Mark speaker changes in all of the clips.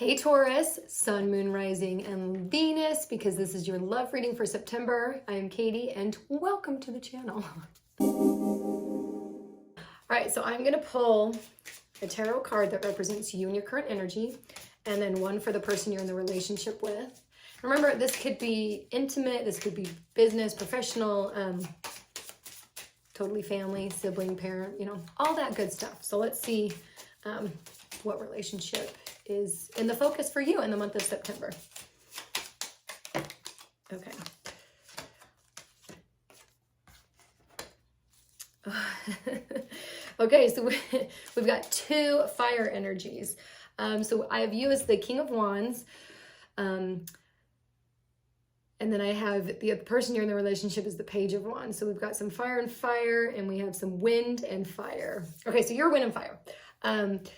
Speaker 1: Hey Taurus, Sun, Moon, Rising, and Venus, because this is your love reading for September. I am Katie, and welcome to the channel. All right, so I'm going to pull a tarot card that represents you and your current energy, and then one for the person you're in the relationship with. Remember, this could be intimate, this could be business, professional, totally family, sibling, parent, all that good stuff. So let's see what relationship is in the focus for you in the month of September. Okay. Okay, so we've got two fire energies. So I have you as the King of Wands. And then I have the person you're in the relationship is the Page of Wands. So we've got some fire and fire, and we have some wind and fire. Okay, so you're wind and fire.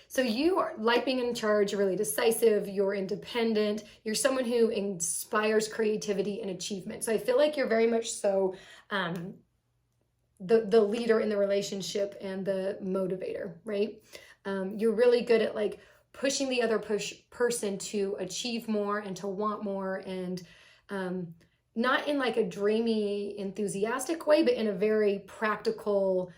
Speaker 1: So you are like being in charge, you're really decisive, you're independent, you're someone who inspires creativity and achievement. So I feel like you're very much so the leader in the relationship and the motivator, right? You're really good at like pushing the other person to achieve more and to want more, and not in like a dreamy, enthusiastic way, but in a very practical,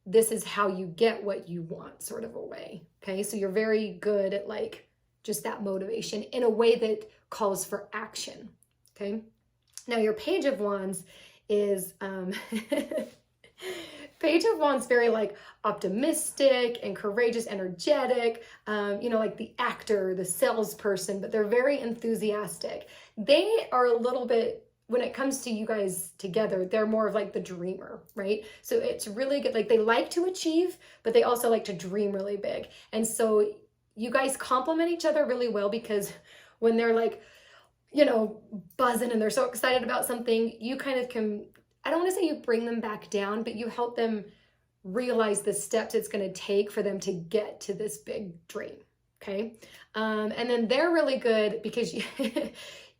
Speaker 1: this is how you get what you want sort of a way. Okay, so you're very good at like just that motivation in a way that calls for action. Okay, now your Page of Wands is Page of Wands, very like optimistic and courageous, energetic, like the actor, the salesperson, but they're very enthusiastic. They are a little bit, when it comes to you guys together, they're more of like the dreamer, right? So it's really good. Like they like to achieve, but they also like to dream really big. And so you guys complement each other really well, because when they're like, buzzing and they're so excited about something, you kind of can, I don't want to say you bring them back down, but you help them realize the steps it's going to take for them to get to this big dream. Okay. And then they're really good because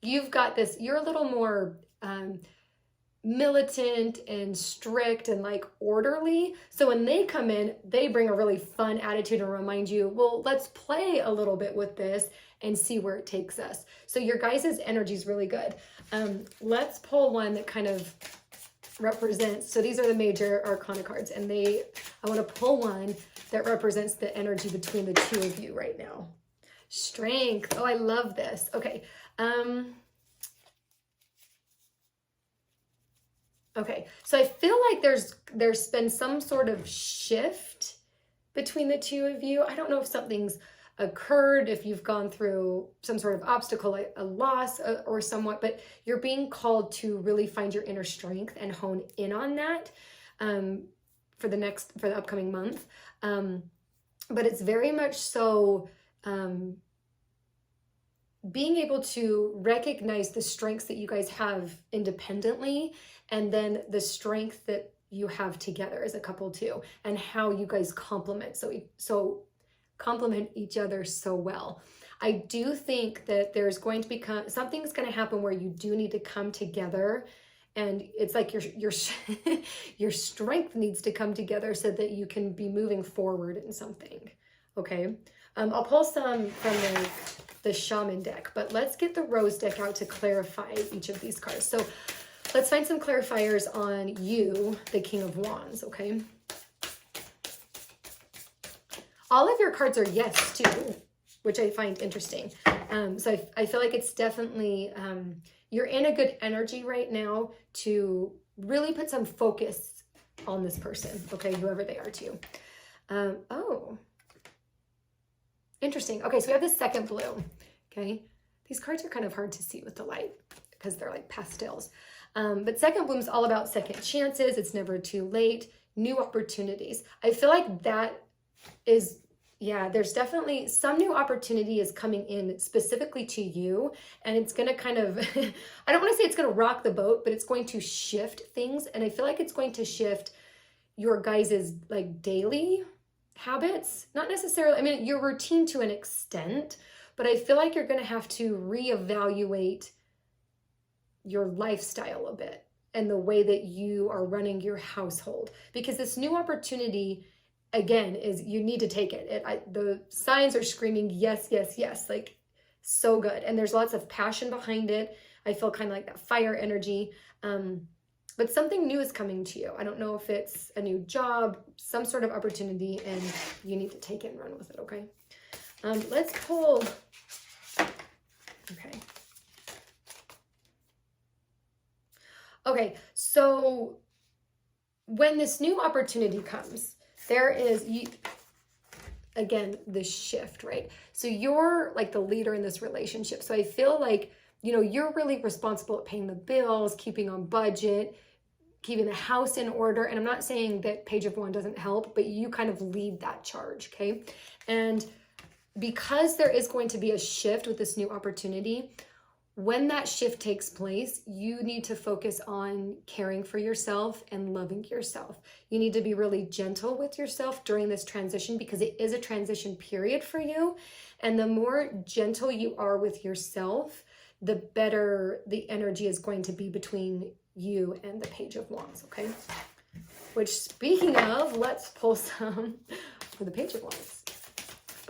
Speaker 1: you've got this, you're a little more militant and strict and like orderly. So when they come in, they bring a really fun attitude and remind you, well, let's play a little bit with this and see where it takes us. So your guys' energy is really good. Let's pull one that kind of represents, so these are the major arcana cards, and I want to pull one that represents the energy between the two of you right now. Strength. Oh, I love this. Okay. Okay, so I feel like there's been some sort of shift between the two of you. I don't know if something's occurred, if you've gone through some sort of obstacle, a loss or somewhat, but you're being called to really find your inner strength and hone in on that for the upcoming month. But it's very much so being able to recognize the strengths that you guys have independently, and then the strength that you have together as a couple too, and how you guys complement complement each other so well. I do think that there's going to become, something's going to happen where you do need to come together, and it's like your strength needs to come together so that you can be moving forward in something. Okay. I'll pull some from the shaman deck, but let's get the rose deck out to clarify each of these cards. So let's find some clarifiers on you, the King of Wands. Okay. All of your cards are yes too, which I find interesting. So I feel like it's definitely, you're in a good energy right now to really put some focus on this person, okay, whoever they are to you. Oh, interesting. Okay, so we have the second blue, okay? These cards are kind of hard to see with the light because they're like pastels. But second bloom is all about second chances. It's never too late. New opportunities. I feel like that is, yeah, there's definitely some new opportunity is coming in specifically to you, and it's going to kind of, I don't want to say it's going to rock the boat, but it's going to shift things. And I feel like it's going to shift your guys' like daily habits, not necessarily, I mean, your routine to an extent, but I feel like you're going to have to reevaluate your lifestyle a bit and the way that you are running your household, because this new opportunity, again, is you need to take it. The signs are screaming yes, yes, yes. Like So good. And there's lots of passion behind it. I feel kind of like that fire energy. But something new is coming to you. I don't know if it's a new job, some sort of opportunity, and you need to take it and run with it, okay? Let's pull, okay. Okay, so when this new opportunity comes, there is, again, the shift, right? So you're like the leader in this relationship. So I feel like, you know, you're really responsible at paying the bills, keeping on budget, keeping the house in order. And I'm not saying that Page of Wands doesn't help, but you kind of lead that charge, okay? And because there is going to be a shift with this new opportunity, when that shift takes place, you need to focus on caring for yourself and loving yourself. You need to be really gentle with yourself during this transition because it is a transition period for you. And the more gentle you are with yourself, the better the energy is going to be between you and the Page of Wands, okay? Which, speaking of, let's pull some for the Page of Wands.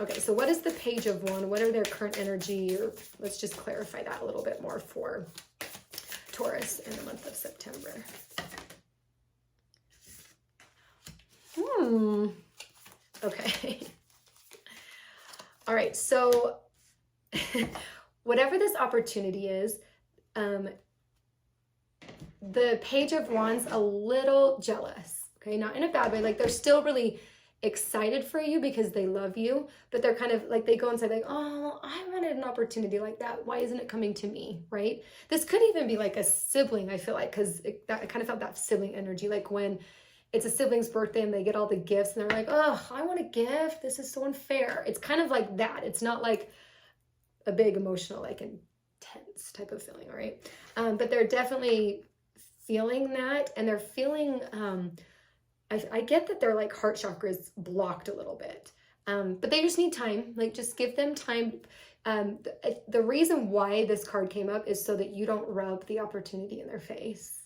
Speaker 1: Okay, so what is the Page of Wands? What are their current energy? Or let's just clarify that a little bit more for Taurus in the month of September. Okay. All right, so whatever this opportunity is, the Page of Wands a little jealous, okay? Not in a bad way, like they're still really excited for you because they love you, but they're kind of like, they go and say like, oh, I wanted an opportunity like that. Why isn't it coming to me, right? This could even be like a sibling, I feel like, because I kind of felt that sibling energy, like when it's a sibling's birthday and they get all the gifts and they're like, oh, I want a gift. This is so unfair. It's kind of like that. It's not like a big emotional, like intense type of feeling, right? But they're definitely feeling that, and they're feeling, I get that their like heart chakra is blocked a little bit, but they just need time. Like, just give them time. The reason why this card came up is so that you don't rub the opportunity in their face.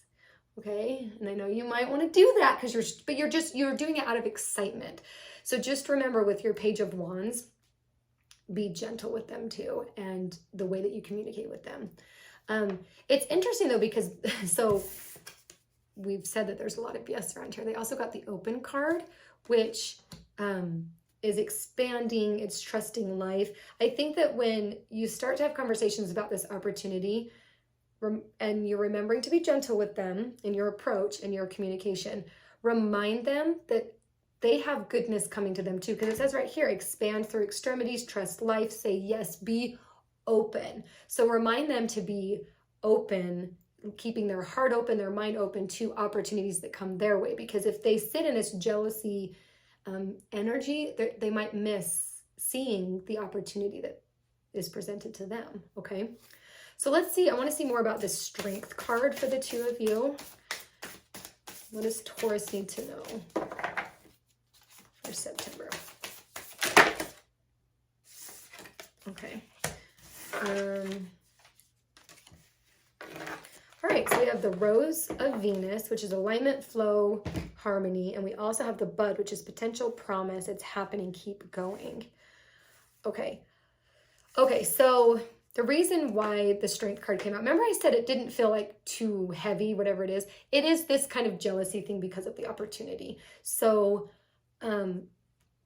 Speaker 1: Okay. And I know you might want to do that because you're doing it out of excitement. So just remember, with your Page of Wands, be gentle with them too, and the way that you communicate with them. It's interesting though, because so we've said that there's a lot of yes around here. They also got the Open card, which is expanding, it's trusting life. I think that when you start to have conversations about this opportunity, and you're remembering to be gentle with them in your approach and your communication, remind them that they have goodness coming to them too. Because it says right here, expand through extremities, trust life, say yes, be open. So remind them to be open, keeping their heart open, their mind open to opportunities that come their way. Because if they sit in this jealousy energy, they might miss seeing the opportunity that is presented to them, okay? So let's see, I want to see more about this Strength card for the two of you. What does Taurus need to know for September? Okay. All right, so we have the Rose of Venus, which is alignment, flow, harmony. And we also have the Bud, which is potential, promise. It's happening, keep going. Okay. Okay, so the reason why the Strength card came out, remember I said it didn't feel like too heavy, whatever it is this kind of jealousy thing because of the opportunity. So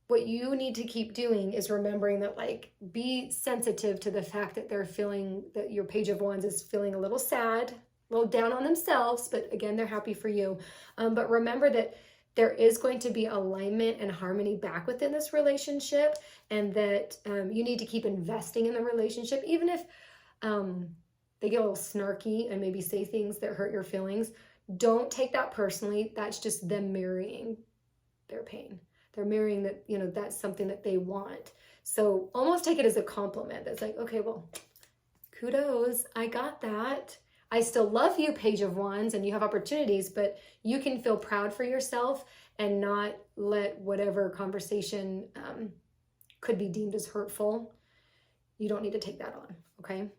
Speaker 1: what you need to keep doing is remembering that, like, be sensitive to the fact that they're feeling, that your Page of Wands is feeling a little sad, a little down on themselves, but again, they're happy for you. But remember that there is going to be alignment and harmony back within this relationship, and that you need to keep investing in the relationship, even if they get a little snarky and maybe say things that hurt your feelings. Don't take that personally. That's just them mirroring their pain. They're mirroring that, you know, that's something that they want. So almost take it as a compliment. That's like, okay, well, kudos, I got that. I still love you, Page of Wands, and you have opportunities, but you can feel proud for yourself and not let whatever conversation could be deemed as hurtful. You don't need to take that on, okay?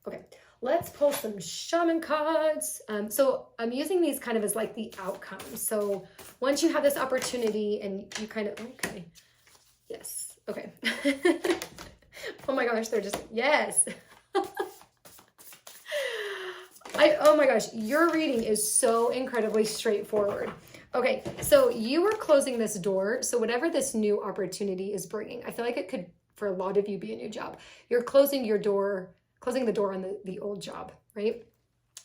Speaker 1: Okay, let's pull some shaman cards. So I'm using these kind of as like the outcome. So once you have this opportunity and you kind of, okay, yes, okay. Oh my gosh, they're just, yes. Oh my gosh, your reading is so incredibly straightforward. Okay, so you are closing this door. So whatever this new opportunity is bringing, I feel like it could, for a lot of you, be a new job. You're closing the door on the old job, right?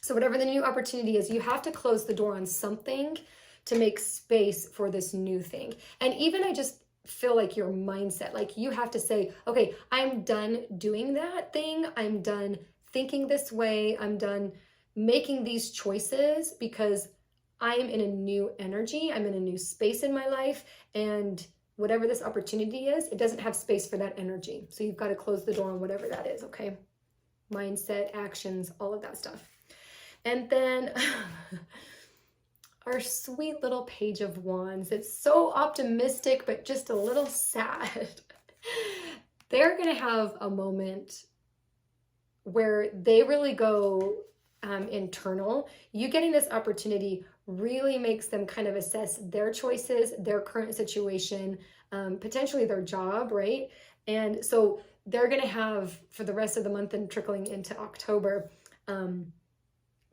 Speaker 1: So whatever the new opportunity is, you have to close the door on something to make space for this new thing. And even I just feel like your mindset, like you have to say, okay, I'm done doing that thing. I'm done thinking this way. I'm done making these choices because I'm in a new energy. I'm in a new space in my life. And whatever this opportunity is, it doesn't have space for that energy. So you've got to close the door on whatever that is, okay? Mindset, actions, all of that stuff. And then our sweet little Page of Wands. It's so optimistic, but just a little sad. They're going to have a moment where they really go internal. You getting this opportunity really makes them kind of assess their choices, their current situation, potentially their job, right? And so they're going to have, for the rest of the month and trickling into October,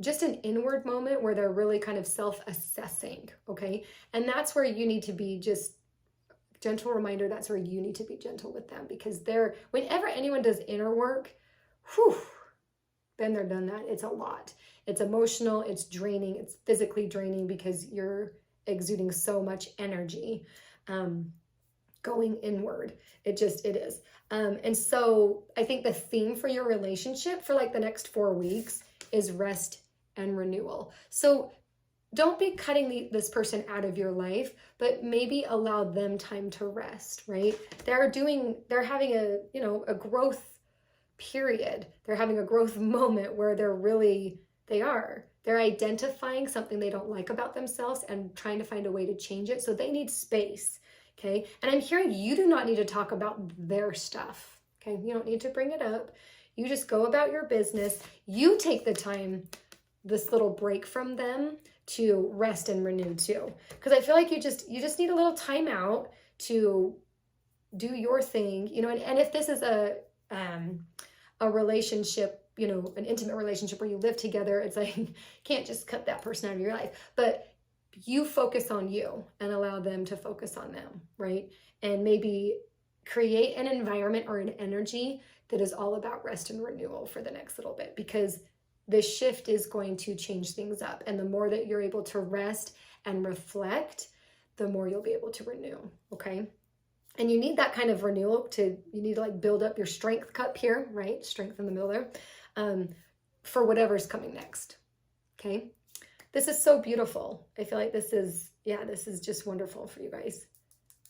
Speaker 1: just an inward moment where they're really kind of self-assessing, okay? And that's where you need to be, just gentle reminder, that's where you need to be gentle with them, because whenever anyone does inner work, then they're done that. It's a lot. It's emotional, it's draining, it's physically draining because you're exuding so much energy going inward. It is. And so I think the theme for your relationship for like the next 4 weeks is rest and renewal. So don't be cutting this person out of your life, but maybe allow them time to rest, right? They're having a growth period. They're having a growth moment where they're identifying something they don't like about themselves and trying to find a way to change it. So they need space, okay? And I'm hearing you do not need to talk about their stuff, okay? You don't need to bring it up. You just go about your business. You take the time, this little break from them, to rest and renew too. Because I feel like you just need a little time out to do your thing, and if this is a relationship, an intimate relationship where you live together, it's like, you can't just cut that person out of your life, but you focus on you and allow them to focus on them, right? And maybe create an environment or an energy that is all about rest and renewal for the next little bit, because this shift is going to change things up. And the more that you're able to rest and reflect, the more you'll be able to renew, okay? And you need that kind of renewal you need to like build up your strength cup here, right? Strength in the middle there, for whatever's coming next, okay? This is so beautiful. I feel like this is just wonderful for you guys.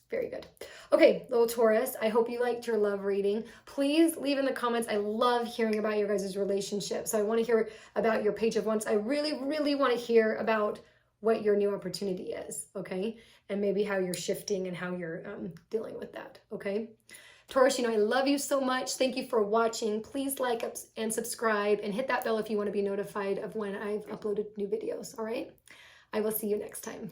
Speaker 1: Very good. Okay, little Taurus, I hope you liked your love reading. Please leave in the comments. I love hearing about your guys' relationship. So I want to hear about your Page of Wands. I really, really want to hear about what your new opportunity is, okay? And maybe how you're shifting and how you're dealing with that, okay? Taurus, I love you so much. Thank you for watching. Please like and subscribe and hit that bell if you want to be notified of when I've uploaded new videos, all right? I will see you next time.